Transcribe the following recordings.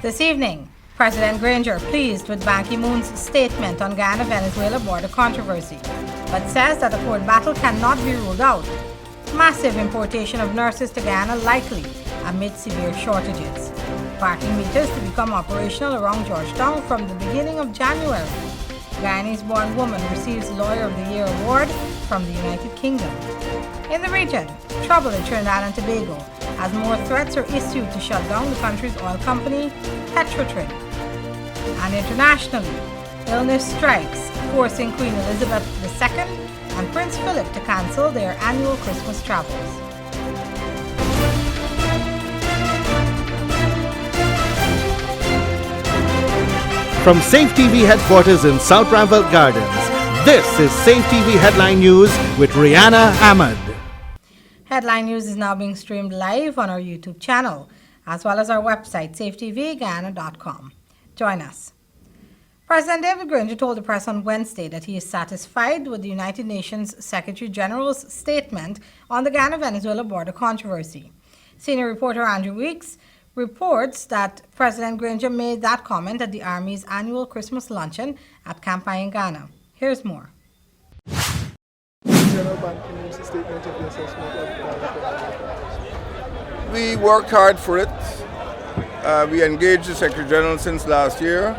This evening, President Granger pleased with Ban Ki-moon's statement on Guyana-Venezuela border controversy, but says that a court battle cannot be ruled out. Massive importation of nurses to Guyana likely amid severe shortages. Parking meters to become operational around Georgetown from the beginning of January. Guyanese-born woman receives Lawyer of the Year award from the United Kingdom. In the region, trouble in Trinidad and Tobago as more threats are issued to shut down the country's oil company, Petrotrin. And internationally, illness strikes, forcing Queen Elizabeth II and Prince Philip to cancel their annual Christmas travels. From Safe TV headquarters in South Ramsville Gardens, this is Safe TV Headline News with Rihanna Ahmed. Headline News is now being streamed live on our YouTube channel, as well as our website, safetvguyana.com. Join us. President David Granger told the press on Wednesday that he is satisfied with the United Nations Secretary General's statement on the Guyana-Venezuela border controversy. Senior reporter Andrew Weeks reports that President Granger made that comment at the Army's annual Christmas luncheon at Camp in Ghana. Here's more. We worked hard for it. We engaged the Secretary General since last year,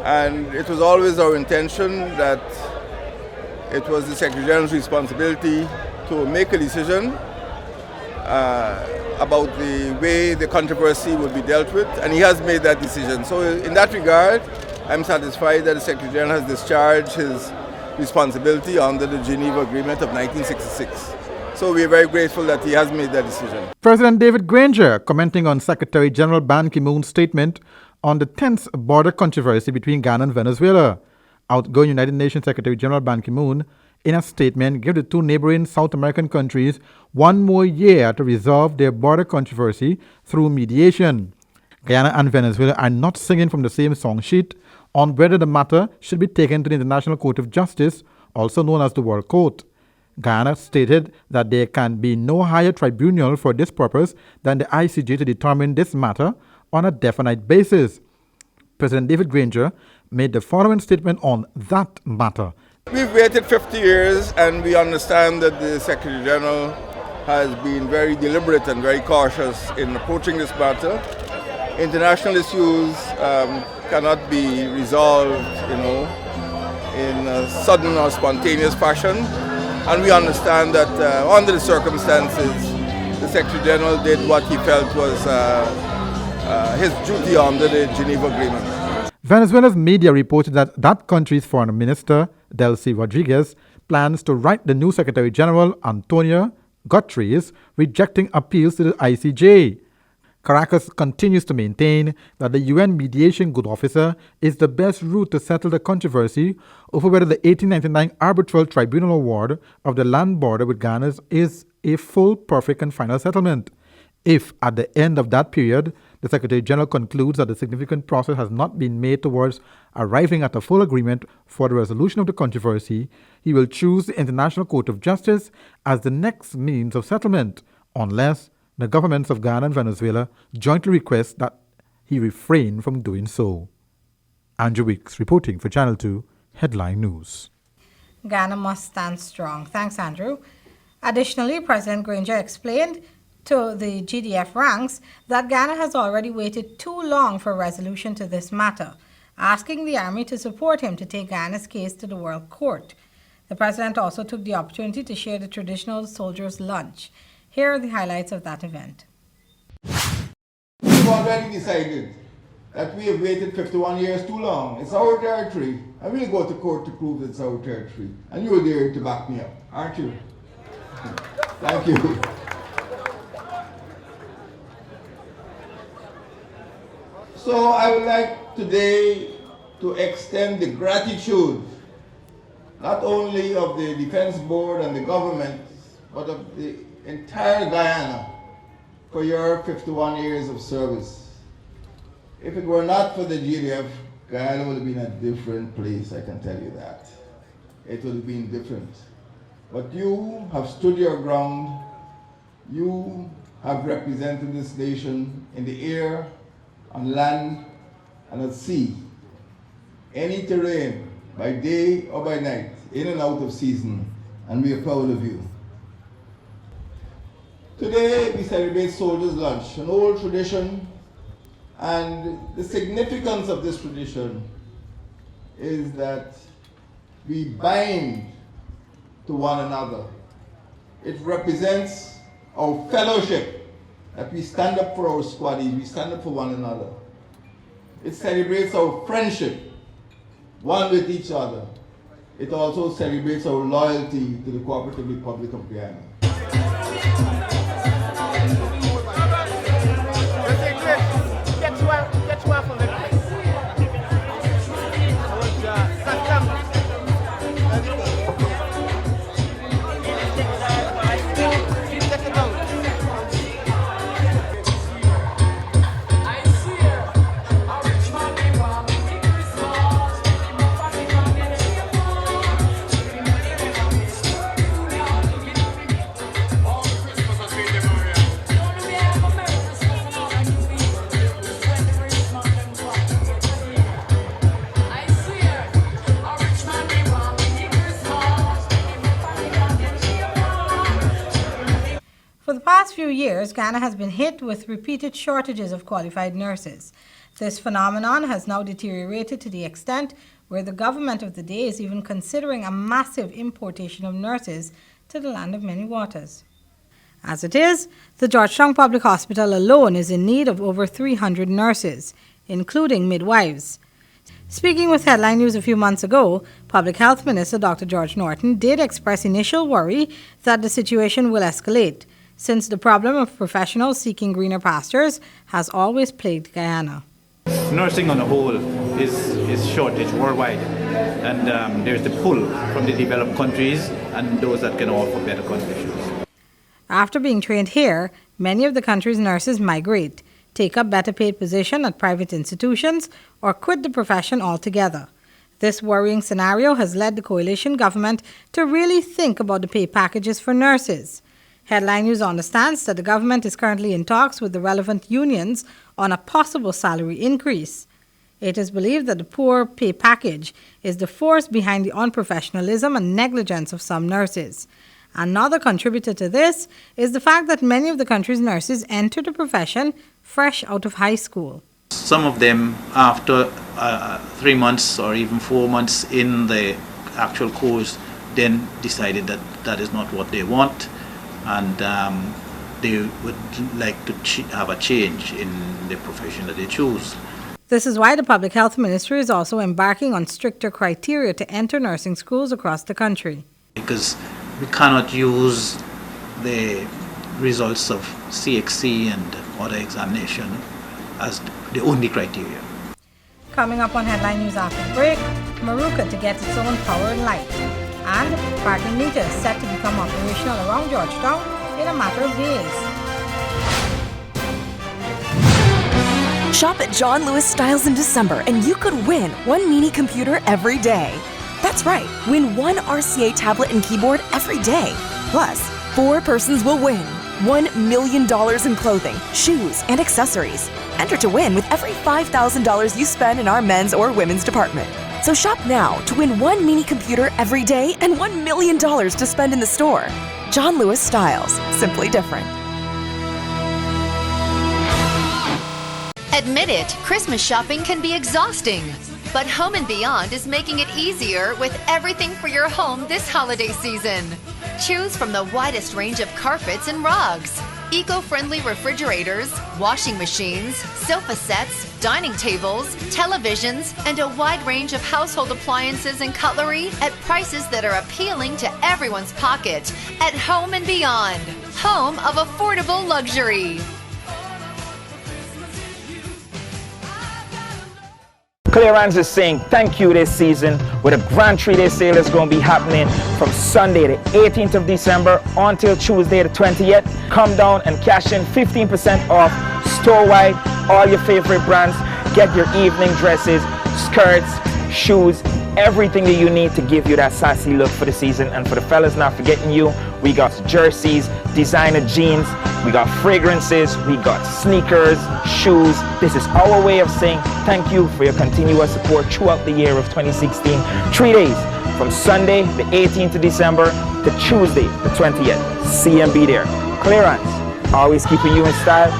and it was always our intention that it was the Secretary General's responsibility to make a decision about the way the controversy would be dealt with, and he has made that decision. So in that regard, I'm satisfied that the Secretary General has discharged his responsibility under the Geneva Agreement of 1966. So we are very grateful that he has made that decision. President David Granger commenting on Secretary General Ban Ki-moon's statement on the tense border controversy between Ghana and Venezuela. Outgoing United Nations Secretary General Ban Ki-moon, in a statement, gave the two neighboring South American countries one more year to resolve their border controversy through mediation. Guyana and Venezuela are not singing from the same song sheet on whether the matter should be taken to the International Court of Justice, also known as the World Court. Guyana stated that there can be no higher tribunal for this purpose than the ICJ to determine this matter on a definite basis. President David Granger made the following statement on that matter. We've waited 50 years, and we understand that the Secretary General has been very deliberate and very cautious in approaching this matter. International issues cannot be resolved, in a sudden or spontaneous fashion. And we understand that under the circumstances, the Secretary General did what he felt was his duty under the Geneva Agreement. Venezuela's media reported that that country's foreign minister, Delcy Rodriguez, plans to write the new Secretary General, Antonio Guterres, rejecting appeals to the ICJ. Caracas continues to maintain that the UN Mediation Good Officer is the best route to settle the controversy over whether the 1899 Arbitral Tribunal Award of the land border with Ghana is a full, perfect, and final settlement. If, at the end of that period, the Secretary General concludes that a significant process has not been made towards arriving at a full agreement for the resolution of the controversy, he will choose the International Court of Justice as the next means of settlement, unless the governments of Ghana and Venezuela jointly request that he refrain from doing so. Andrew Weeks reporting for Channel 2 Headline News. Ghana must stand strong. Thanks, Andrew. Additionally, President Granger explained to the GDF ranks that Ghana has already waited too long for resolution to this matter, asking the Army to support him to take Ghana's case to the World Court. The President also took the opportunity to share the traditional soldiers' lunch. Here are the highlights of that event. We've already decided that we have waited 51 years too long. It's our territory. I will go to court to prove it's our territory. And you're there to back me up, aren't you? Thank you. So I would like today to extend the gratitude not only of the Defense Board and the government, but of the entire Guyana for your 51 years of service. If it were not for the GDF, Guyana would have been a different place, I can tell you that. It would have been different. But you have stood your ground. You have represented this nation in the air, on land and at sea, any terrain, by day or by night, in and out of season, and we are proud of you. Today we celebrate Soldiers' Lunch, an old tradition, and the significance of this tradition is that we bind to one another. It represents our fellowship, that we stand up for our squaddies, we stand up for one another. It celebrates our friendship, one with each other. It also celebrates our loyalty to the Cooperative Republic of Guyana. For the past few years, Ghana has been hit with repeated shortages of qualified nurses. This phenomenon has now deteriorated to the extent where the government of the day is even considering a massive importation of nurses to the land of many waters. As it is, the Georgetown Public Hospital alone is in need of over 300 nurses, including midwives. Speaking with Headline News a few months ago, Public Health Minister Dr. George Norton did express initial worry that the situation will escalate, since the problem of professionals seeking greener pastures has always plagued Guyana. Nursing on a whole is shortage worldwide, and there's the pull from the developed countries and those that can offer better conditions. After being trained here, many of the country's nurses migrate, take up better paid positions at private institutions, or quit the profession altogether. This worrying scenario has led the coalition government to really think about the pay packages for nurses. Headline News understands that the government is currently in talks with the relevant unions on a possible salary increase. It is believed that the poor pay package is the force behind the unprofessionalism and negligence of some nurses. Another contributor to this is the fact that many of the country's nurses enter the profession fresh out of high school. Some of them, after 3 months or even 4 months in the actual course, then decided that that is not what they want, and they would like to have a change in the profession that they choose. This is why the Public Health Ministry is also embarking on stricter criteria to enter nursing schools across the country. Because we cannot use the results of CXC and other examination as the only criteria. Coming up on Headline News after the break, Maruka to get its own power and light. And parking meters set to become operational around Georgetown in a matter of days. Shop at John Lewis Styles in December and you could win one mini computer every day. That's right, win one RCA tablet and keyboard every day. Plus, 4 persons will win $1 million in clothing, shoes, and accessories. Enter to win with every $5,000 you spend in our men's or women's department. So shop now to win one mini computer every day and $1 million to spend in the store. John Lewis Styles, simply different. Admit it, Christmas shopping can be exhausting. But Home & Beyond is making it easier with everything for your home this holiday season. Choose from the widest range of carpets and rugs, eco-friendly refrigerators, washing machines, sofa sets, dining tables, televisions, and a wide range of household appliances and cutlery at prices that are appealing to everyone's pocket at Home & Beyond, home of affordable luxury. Clearance is saying thank you this season with a grand 3-day sale that's going to be happening from Sunday the 18th of December until Tuesday the 20th. Come down and cash in 15% off store-wide, all your favorite brands. Get your evening dresses, skirts, shoes, everything that you need to give you that sassy look for the season. And for the fellas not forgetting you, we got jerseys, designer jeans, we got fragrances, we got sneakers, shoes. This is our way of saying thank you for your continuous support throughout the year of 2016. 3 days, from Sunday the 18th of December to Tuesday the 20th. See and be there. Clearance, always keeping you in style.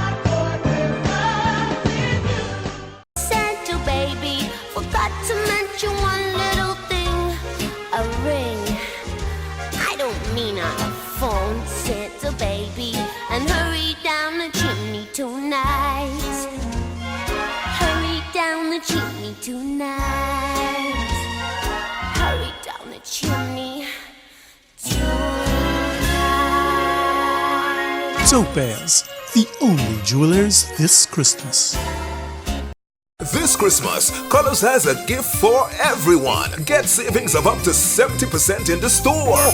Santa baby, forgot to mention one little thing. A ring. I don't mean a phone, Santa baby. And hurry down the chimney tonight. Hurry down the chimney tonight. Hurry down the chimney tonight. Topaz, the only jewelers this Christmas. This Christmas, Colors has a gift for everyone. Get savings of up to 70% in the store.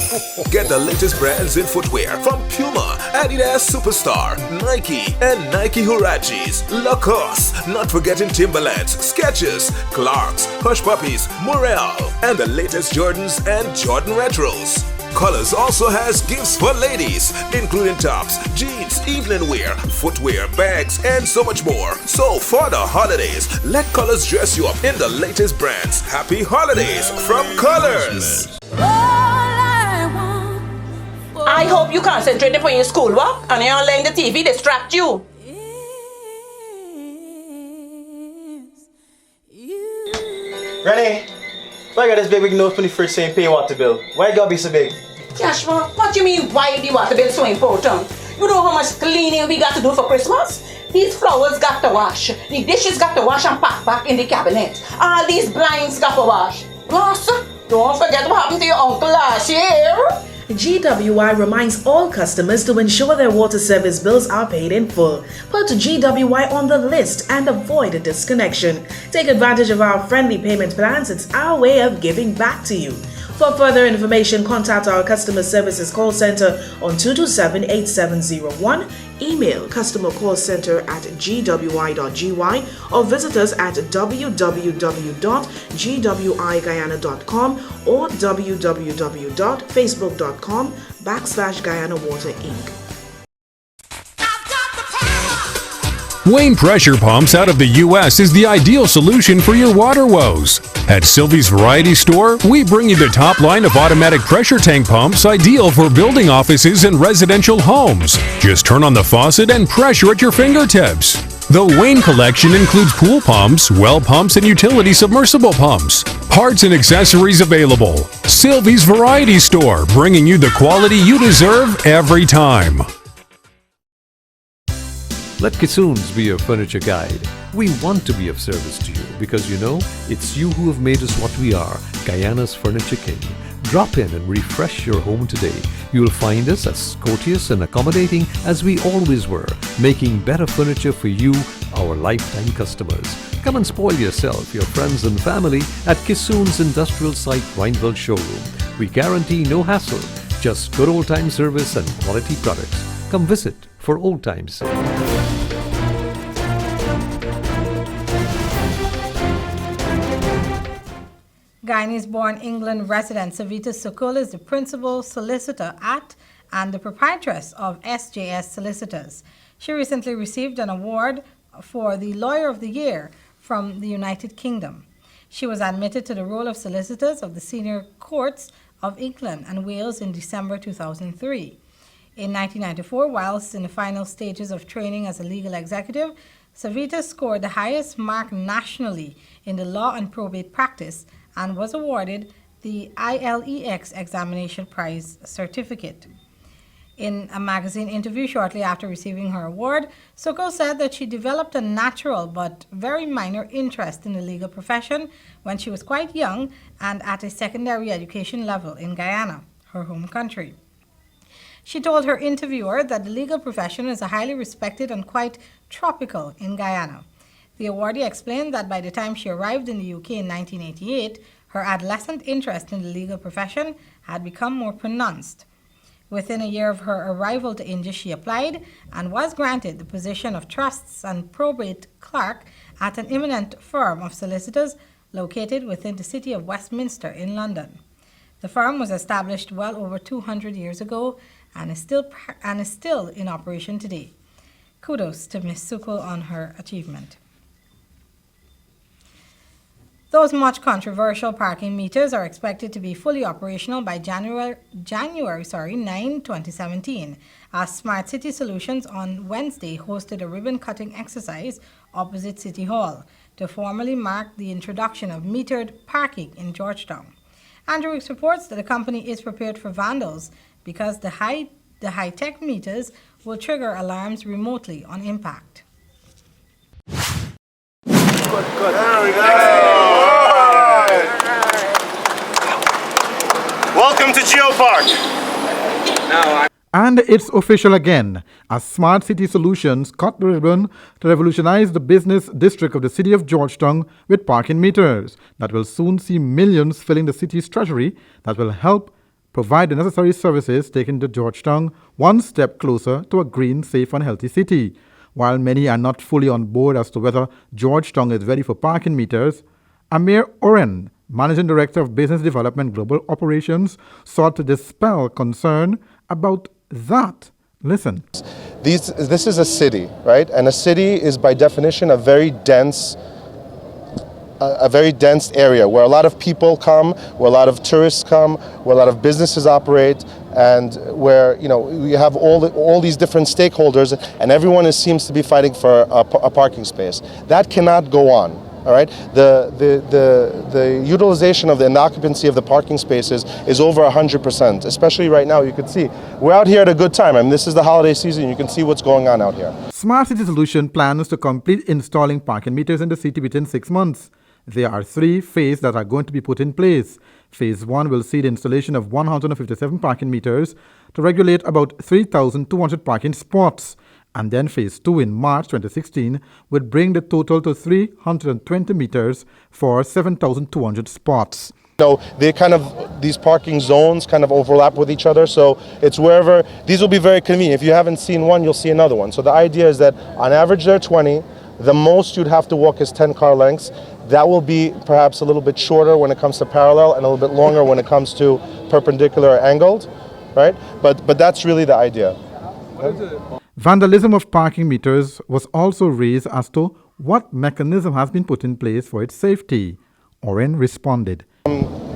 Get the latest brands in footwear from Puma, Adidas Superstar, Nike, and Nike Huaraches, Lacoste, not forgetting Timberlands, Skechers, Clarks, Hush Puppies, Morel, and the latest Jordans and Jordan Retros. Colors also has gifts for ladies, including tops, jeans, evening wear, footwear, bags, and so much more. So for the holidays, let Colors dress you up in the latest brands. Happy holidays from Colors! I hope you concentrate upon your schoolwork and you're letting the TV distract you. Renee, why you got this big note from the first saying pay water bill? Why it gotta be so big? Cashman, what do you mean why the water bill so important? You know how much cleaning we got to do for Christmas? These flowers got to wash, the dishes got to wash and pack back in the cabinet. All these blinds got to wash. Plus, don't forget what happened to your uncle last year. GWI reminds all customers to ensure their water service bills are paid in full. Put GWI on the list and avoid a disconnection. Take advantage of our friendly payment plans. It's our way of giving back to you. For further information, contact our customer services call center on 227-8701, email customercallcenter@gwi.gy, or visit us at www.gwiguyana.com or www.facebook.com/Guyana Water Inc. Wayne Pressure Pumps out of the U.S. is the ideal solution for your water woes. At Sylvie's Variety Store, we bring you the top line of automatic pressure tank pumps ideal for building offices and residential homes. Just turn on the faucet and pressure at your fingertips. The Wayne collection includes pool pumps, well pumps, and utility submersible pumps. Parts and accessories available. Sylvie's Variety Store, bringing you the quality you deserve every time. Let Kissoons be your furniture guide. We want to be of service to you because you know it's you who have made us what we are, Guyana's Furniture King. Drop in and refresh your home today. You'll find us as courteous and accommodating as we always were, making better furniture for you, our lifetime customers. Come and spoil yourself, your friends and family at Kissoons Industrial Site, Rhineville Showroom. We guarantee no hassle, just good old-time service and quality products. Come visit for old time's sake. Guyanese-born England resident Savita Sokol is the principal solicitor at and the proprietress of SJS Solicitors. She recently received an award for the Lawyer of the Year from the United Kingdom. She was admitted to the role of solicitors of the Senior Courts of England and Wales in December 2003. In 1994, whilst in the final stages of training as a legal executive, Savita scored the highest mark nationally in the law and probate practice and was awarded the ILEX Examination Prize Certificate. In a magazine interview shortly after receiving her award, Sokol said that she developed a natural but very minor interest in the legal profession when she was quite young and at a secondary education level in Guyana, her home country. She told her interviewer that the legal profession is highly respected and quite tropical in Guyana. The awardee explained that by the time she arrived in the UK in 1988, her adolescent interest in the legal profession had become more pronounced. Within a year of her arrival to India, she applied and was granted the position of trusts and probate clerk at an eminent firm of solicitors located within the city of Westminster in London. The firm was established well over 200 years ago and is still in operation today. Kudos to Ms. Sukul on her achievement. Those much controversial parking meters are expected to be fully operational by January 9, 2017, as Smart City Solutions on Wednesday hosted a ribbon-cutting exercise opposite City Hall to formally mark the introduction of metered parking in Georgetown. Andrew Wicks reports that the company is prepared for vandals because the high-tech meters will trigger alarms remotely on impact. Good. There we go. Welcome to GeoPark. And it's official again, as Smart City Solutions cut the ribbon to revolutionize the business district of the city of Georgetown with parking meters that will soon see millions filling the city's treasury that will help provide the necessary services, taking the Georgetown one step closer to a green, safe and healthy city. While many are not fully on board as to whether Georgetown is ready for parking meters, Amir Oren, Managing Director of Business Development Global Operations, sought to dispel concern about that. Listen. This is a city, right? And a city is by definition a very dense area where a lot of people come, where a lot of tourists come, where a lot of businesses operate, and where we have all these different stakeholders, and everyone seems to be fighting for a parking space. That cannot go on. All right, the utilization of and the occupancy of the parking spaces is over 100%. Especially right now, you can see we're out here at a good time. I mean, this is the holiday season. You can see what's going on out here. Smart City Solution plans to complete installing parking meters in the city within 6 months. There are 3 phases that are going to be put in place. Phase 1 will see the installation of 157 parking meters to regulate about 3,200 parking spots. And then Phase 2 in March 2016 would bring the total to 320 meters for 7,200 spots. These parking zones kind of overlap with each other, so it's wherever, these will be very convenient. If you haven't seen one, you'll see another one. So the idea is that on average there are 20, the most you'd have to walk is 10 car lengths. That will be perhaps a little bit shorter when it comes to parallel and a little bit longer when it comes to perpendicular or angled, right? But that's really the idea. Vandalism of parking meters was also raised as to what mechanism has been put in place for its safety. Oren responded.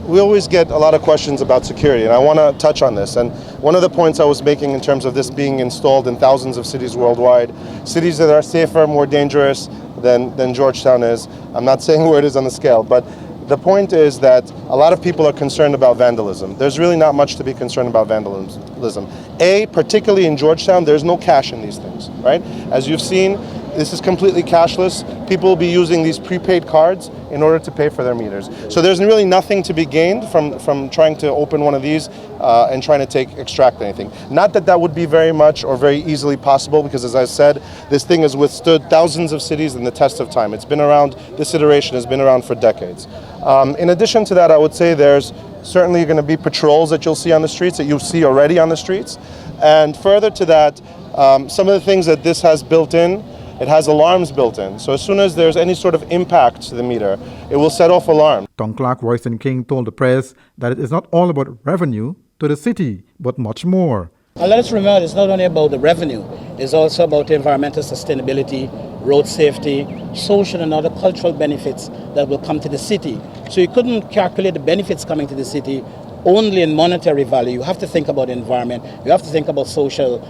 We always get a lot of questions about security, and I want to touch on this. And one of the points I was making in terms of this being installed in thousands of cities worldwide, cities that are safer, more dangerous than Georgetown is. I'm not saying where it is on the scale, but the point is that a lot of people are concerned about vandalism. There's really not much to be concerned about vandalism. Particularly in Georgetown, there's no cash in these things, right? As you've seen, this is completely cashless. People will be using these prepaid cards in order to pay for their meters. So there's really nothing to be gained from trying to open one of these and trying to extract anything. Not that would be very much or very easily possible, because as I said, this thing has withstood thousands of cities in the test of time. It's been around, this iteration has been around for decades. In addition to that, I would say there's certainly going to be patrols that you'll see on the streets, that you'll see already on the streets. And further to that, some of the things that this has built in, it has alarms built in. So as soon as there's any sort of impact to the meter, it will set off alarm. Tom Clark, Royston King told the press that it is not all about revenue to the city, but much more. And let us remember, it's not only about the revenue, it's also about environmental sustainability, road safety, social and other cultural benefits that will come to the city. So you couldn't calculate the benefits coming to the city only in monetary value. You have to think about environment, you have to think about social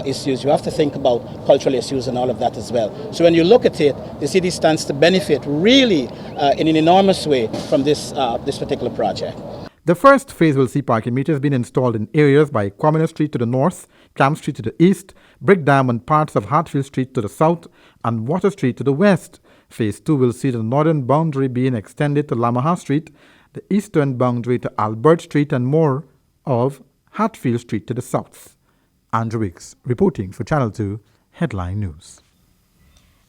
issues, you have to think about cultural issues and all of that as well. So when you look at it, the city stands to benefit really in an enormous way from this particular project. The first phase will see parking meters being installed in areas by Kwamina Street to the north, Camp Street to the east, Brick Dam and parts of Hartfield Street to the south, and Water Street to the west. Phase 2 will see the northern boundary being extended to Lamaha Street, the eastern boundary to Albert Street, and more of Hartfield Street to the south. Andrew Wicks reporting for Channel 2 Headline News.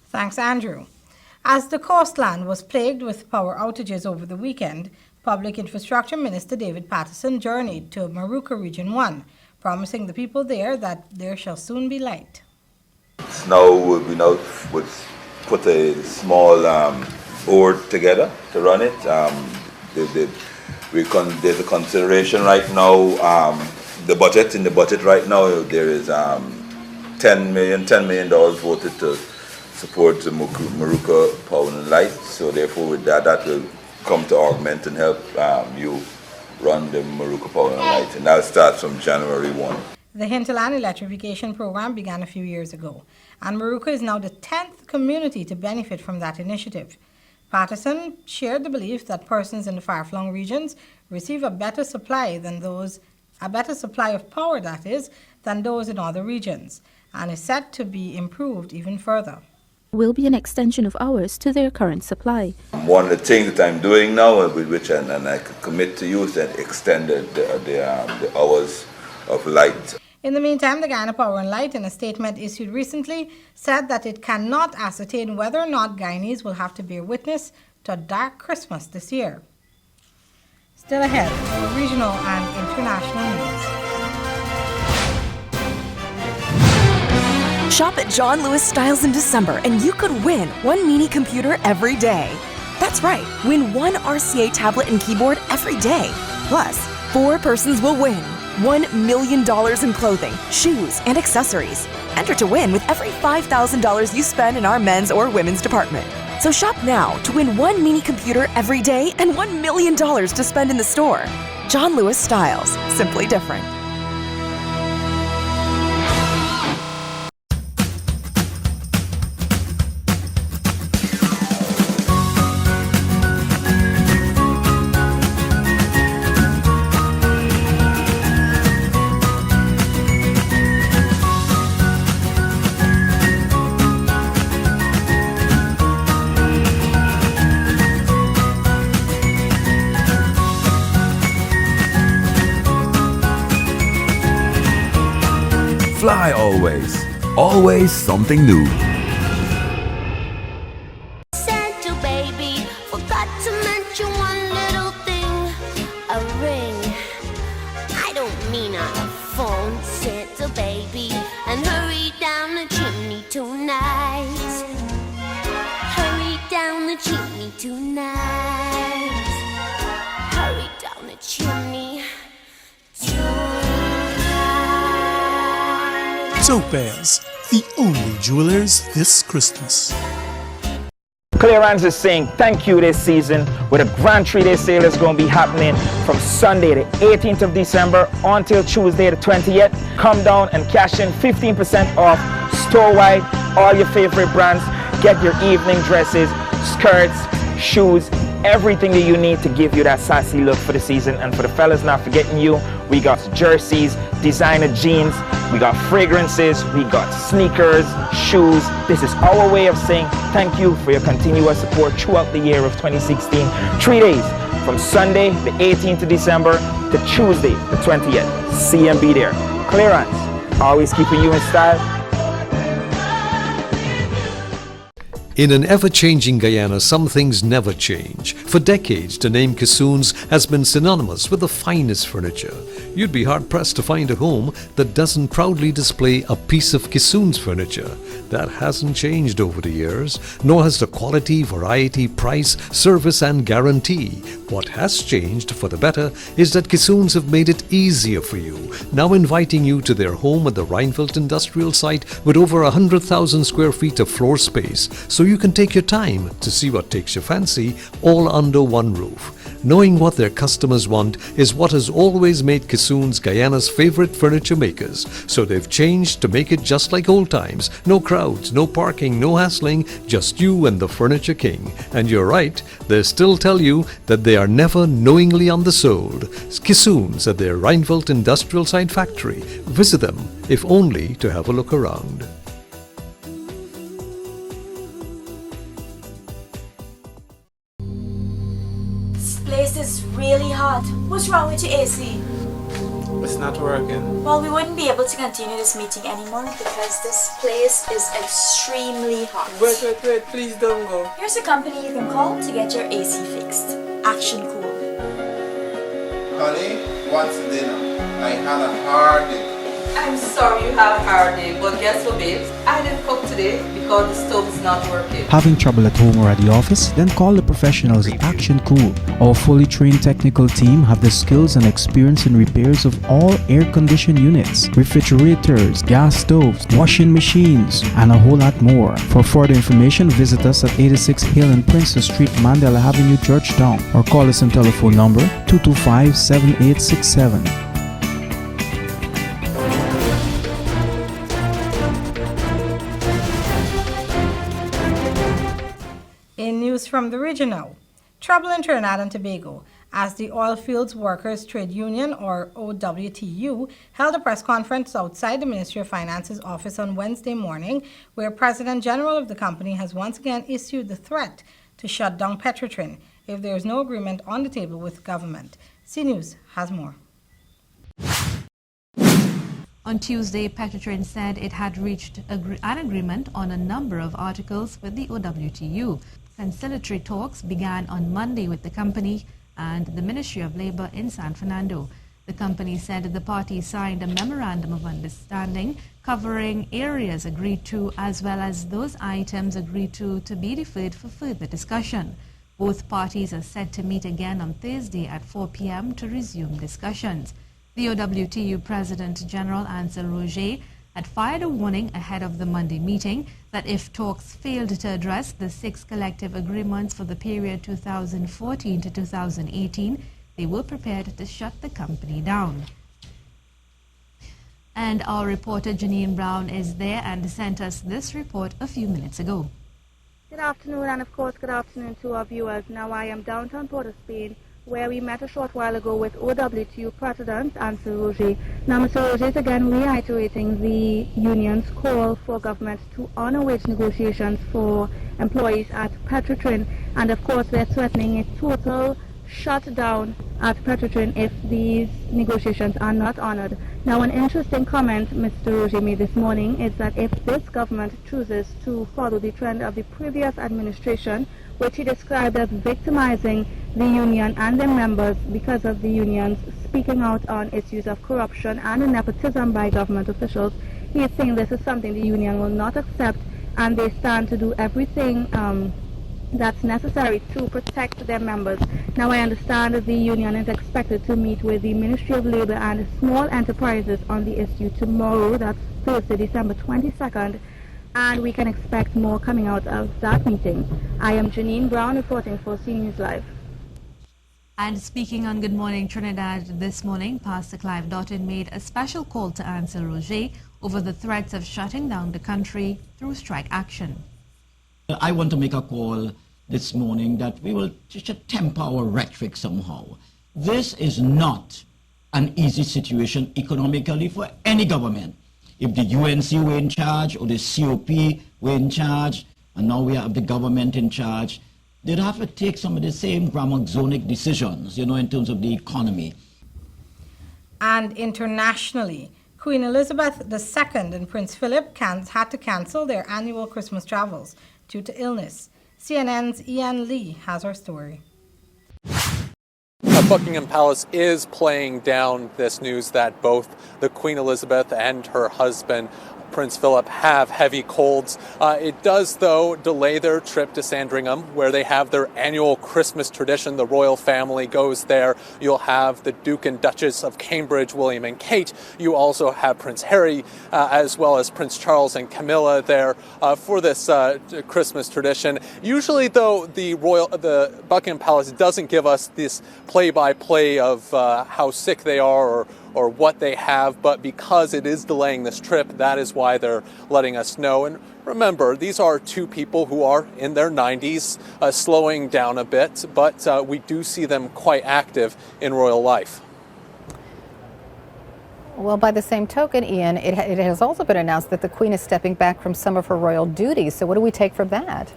Thanks, Andrew. As the coastland was plagued with power outages over the weekend, Public Infrastructure Minister David Patterson journeyed to Maruka Region 1, promising the people there that there shall soon be light. Snow would put a small board together to run it. There's a consideration right now. In the budget right now, there is $10 million voted to support the Maruka Power and Light. So therefore, with that will come to augment and help you run the Maruka Power and Light, and that'll start from January 1. The Hinterland Electrification Program began a few years ago, and Maruka is now the 10th community to benefit from that initiative. Patterson shared the belief that persons in the far-flung regions receive a better supply of power, that is, than those in other regions, and is set to be improved even further. Will be an extension of hours to their current supply. One of the things that I'm doing now, with which and I could commit to you, is that extend the hours of light. In the meantime, the Guyana Power and Light, in a statement issued recently, said that it cannot ascertain whether or not Guyanese will have to bear witness to a dark Christmas this year. Still ahead, regional and international news. Shop at John Lewis Styles in December and you could win one mini computer every day. That's right, win one RCA tablet and keyboard every day. Plus, 4 persons will win $1 million in clothing, shoes, and accessories. Enter to win with every $5,000 you spend in our men's or women's department. So shop now to win one mini computer every day and $1 million to spend in the store. John Lewis Styles, simply different. Fly always something new. Santa baby, forgot to mention one little thing, a ring. I don't mean on a phone, Santa baby, and hurry down the chimney tonight. Hurry down the chimney tonight. Hurry down the chimney tonight. Topaz, the only jewelers this Christmas. Clearance is saying thank you this season with a grand 3-day sale that's going to be happening from Sunday the 18th of December until Tuesday the 20th. Come down and cash in 15% off store-wide, all your favorite brands. Get your evening dresses, skirts, shoes, everything that you need to give you that sassy look for the season. And for the fellas, not forgetting you, we got jerseys, designer jeans, we got fragrances, we got sneakers, shoes. This is our way of saying thank you for your continuous support throughout the year of 2016. 3 days from Sunday the 18th of December to Tuesday the 20th. See and be there. Clearance, always keeping you in style. In an ever-changing Guyana, some things never change. For decades, the name Kissoons has been synonymous with the finest furniture. You'd be hard-pressed to find a home that doesn't proudly display a piece of Kissoons furniture. That hasn't changed over the years, nor has the quality, variety, price, service and guarantee. What has changed for the better is that Kissoons have made it easier for you, now inviting you to their home at the Rheinfeldt Industrial Site with over 100,000 square feet of floor space, so you can take your time to see what takes your fancy all under one roof. Knowing what their customers want is what has always made Kissoons Guyana's favorite furniture makers, so they've changed to make it just like old times. No crowds, no parking, no hassling, just you and the Furniture King. And you're right, they still tell you that they are never knowingly undersold. Kissoons at their Rheinfeldt Industrial Site factory. Visit them, if only to have a look around. Place is really hot. What's wrong with your AC? It's not working. Well, we wouldn't be able to continue this meeting anymore because this place is extremely hot. Wait, please don't go. Here's a company you can call to get your AC fixed. Action Cool. Honey, what's dinner? I had a hard day. I'm sorry you have a hard day, but guess what, babes? I didn't cook today because the stove is not working. Having trouble at home or at the office? Then call the professionals at Action Cool. Our fully trained technical team have the skills and experience in repairs of all air-conditioned units, refrigerators, gas stoves, washing machines, and a whole lot more. For further information, visit us at 86 Hill and Princess Street, Mandela Avenue, Georgetown, or call us on telephone number 225-7867. In news from the region now, trouble in Trinidad and Tobago as the Oilfields Workers Trade Union, or OWTU, held a press conference outside the Ministry of Finance's office on Wednesday morning, where President General of the company has once again issued the threat to shut down Petrotrin if there is no agreement on the table with government. CNews has more. On Tuesday, Petrotrin said it had reached an agreement on a number of articles with the OWTU. Conciliatory talks began on Monday with the company and the Ministry of Labor in San Fernando. The company said the parties signed a memorandum of understanding covering areas agreed to as well as those items agreed to be deferred for further discussion. Both parties are set to meet again on Thursday at 4 p.m. to resume discussions. The OWTU President General Ansel Roger had fired a warning ahead of the Monday meeting that if talks failed to address the 6 collective agreements for the period 2014 to 2018, they were prepared to shut the company down. And our reporter Janine Brown is there and sent us this report a few minutes ago. Good afternoon, and of course good afternoon to our viewers. Now I am downtown Port of Spain, where we met a short while ago with OWTU President Ansel Roger. Now Mr. Roger is again reiterating the union's call for government to honor wage negotiations for employees at Petrotrin, and of course they're threatening a total shutdown at Petrotrin if these negotiations are not honored. Now an interesting comment Mr. Roger made this morning is that if this government chooses to follow the trend of the previous administration, which he described as victimizing the union and their members because of the unions speaking out on issues of corruption and nepotism by government officials, he is saying this is something the union will not accept, and they stand to do everything that's necessary to protect their members. Now I understand that the union is expected to meet with the Ministry of Labor and Small Enterprises on the issue tomorrow, that's Thursday, December 22nd, and we can expect more coming out of that meeting. I am Janine Brown reporting for CNews Live. And speaking on Good Morning Trinidad this morning, Pastor Clive Doughton made a special call to Ansel Roger over the threats of shutting down the country through strike action. I want to make a call this morning that we will just temper our rhetoric somehow. This is not an easy situation economically for any government. If the UNC were in charge or the COP were in charge, and now we have the government in charge, they'd have to take some of the same grammar-zonic decisions, in terms of the economy. And internationally, Queen Elizabeth II and Prince Philip had to cancel their annual Christmas travels due to illness. CNN's Ian Lee has our story. Buckingham Palace is playing down this news that both the Queen Elizabeth and her husband Prince Philip have heavy colds. It does, though, delay their trip to Sandringham, where they have their annual Christmas tradition. The royal family goes there. You'll have the Duke and Duchess of Cambridge, William and Kate. You also have Prince Harry, as well as Prince Charles and Camilla there for this Christmas tradition. Usually, though, the Buckingham Palace doesn't give us this play-by-play of how sick they are or what they have, but because it is delaying this trip, that is why they're letting us know. And remember, these are two people who are in their 90s, slowing down a bit, but we do see them quite active in royal life. Well, by the same token, Ian, it has also been announced that the Queen is stepping back from some of her royal duties. So what do we take from that?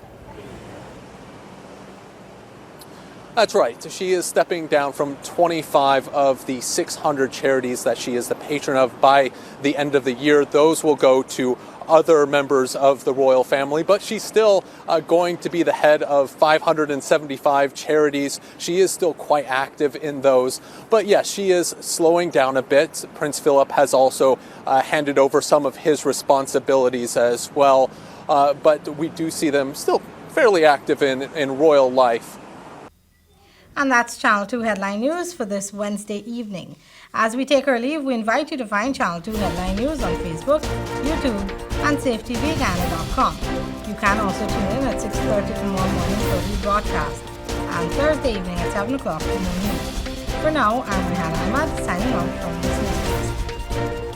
That's right. She is stepping down from 25 of the 600 charities that she is the patron of by the end of the year. Those will go to other members of the royal family, but she's still going to be the head of 575 charities. She is still quite active in those. But yes, she is slowing down a bit. Prince Philip has also handed over some of his responsibilities as well. But we do see them still fairly active in royal life. And that's Channel 2 Headline News for this Wednesday evening. As we take our leave, we invite you to find Channel 2 Headline News on Facebook, YouTube, and safetvghana.com. You can also tune in at 6:30 tomorrow morning for the broadcast, and Thursday evening at 7 o'clock for more news. For now, I'm Rihanna Ahmad, signing off from this news.